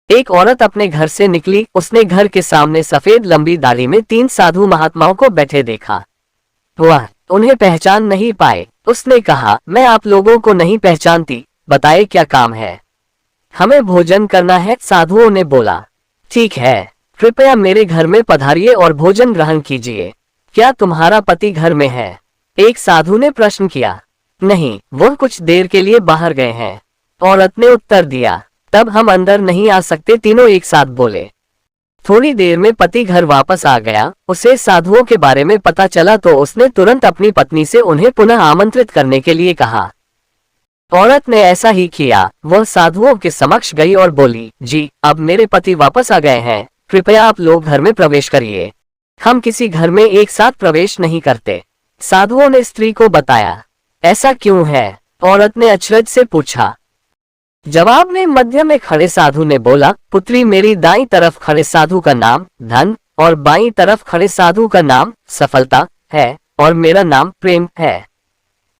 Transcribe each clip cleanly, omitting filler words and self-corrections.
एक औरत अपने घर से निकली। उसने घर के सामने सफेद लंबी दाढ़ी में 3 साधु महात्माओं को बैठे देखा। वह उन्हें पहचान नहीं पाए। उसने कहा, मैं आप लोगों को नहीं पहचानती, बताए क्या काम है? हमें भोजन करना है, साधुओं ने बोला। ठीक है, कृपया मेरे घर में पधारिए और भोजन ग्रहण कीजिए। क्या तुम्हारा पति घर में है? एक साधु ने प्रश्न किया। नहीं, वह कुछ देर के लिए बाहर गए हैं, औरत ने उत्तर दिया। तब हम अंदर नहीं आ सकते, तीनों एक साथ बोले। थोड़ी देर में पति घर वापस आ गया। उसे साधुओं के बारे में पता चला तो उसने तुरंत अपनी पत्नी से उन्हें पुनः आमंत्रित करने के लिए कहा। औरत ने ऐसा ही किया। वह साधुओं के समक्ष गई और बोली, जी, अब मेरे पति वापस आ गए हैं, कृपया आप लोग घर में प्रवेश करिए। हम किसी घर में एक साथ प्रवेश नहीं करते। साधुओं ने स्त्री को बताया। ऐसा क्यों है? औरत ने अचरज से पूछा। जवाब में मध्य में खड़े साधु ने बोला, पुत्री, मेरी दाईं तरफ खड़े साधु का नाम धन और बाईं तरफ खड़े साधु का नाम सफलता है और मेरा नाम प्रेम है।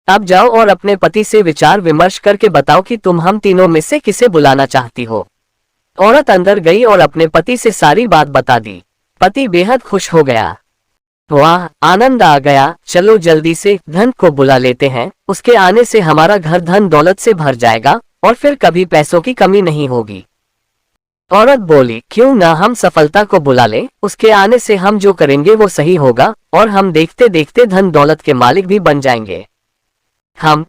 अब जाओ और अपने पति से विचार विमर्श करके बताओ कि तुम हम तीनों में से किसे बुलाना चाहती हो। औरत अंदर गई और अपने पति से सारी बात बता दी। पति बेहद खुश हो गया। वाह, आनंद आ गया, चलो जल्दी से धन को बुला लेते हैं। उसके आने से हमारा घर धन दौलत से भर जाएगा और फिर कभी पैसों की कमी नहीं होगी। औरत बोली, क्यों ना हम सफलता को बुला लें, उसके आने से हम जो करेंगे वो सही होगा और हम देखते देखते धन दौलत के मालिक भी बन जाएंगे।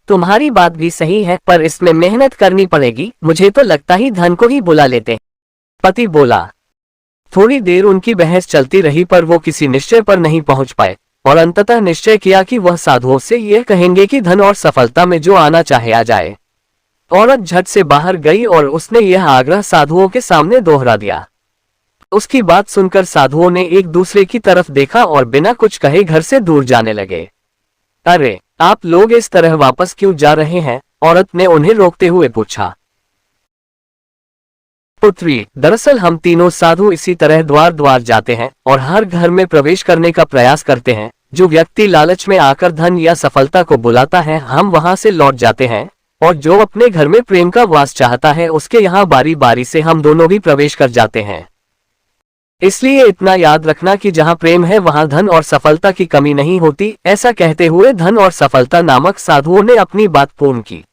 तुम्हारी बात भी सही है, पर इसमें मेहनत करनी पड़ेगी। मुझे तो लगता ही धन को ही बुला लेते हैं, पति बोला। थोड़ी देर उनकी बहस चलती रही पर वो किसी निश्चय पर नहीं पहुंच पाए और अंततः निश्चय किया कि वह साधुओं से यह कहेंगे कि धन और सफलता में जो आना चाहे आ जाए। औरत झट से बाहर गई और उसने यह आग्रह साधुओं के सामने दोहरा दिया। उसकी बात सुनकर साधुओं ने एक दूसरे की तरफ देखा और बिना कुछ कहे घर से दूर जाने लगे। अरे, आप लोग इस तरह वापस क्यों जा रहे हैं? औरत ने उन्हें रोकते हुए पूछा। पुत्री, दरअसल हम तीनों साधु इसी तरह द्वार द्वार जाते हैं और हर घर में प्रवेश करने का प्रयास करते हैं। जो व्यक्ति लालच में आकर धन या सफलता को बुलाता है, हम वहां से लौट जाते हैं, और जो अपने घर में प्रेम का वास चाहता है, उसके यहाँ बारी बारी से हम दोनों भी प्रवेश कर जाते हैं। इसलिए इतना याद रखना कि जहाँ प्रेम है वहाँ धन और सफलता की कमी नहीं होती। ऐसा कहते हुए धन और सफलता नामक साधुओं ने अपनी बात पूर्ण की।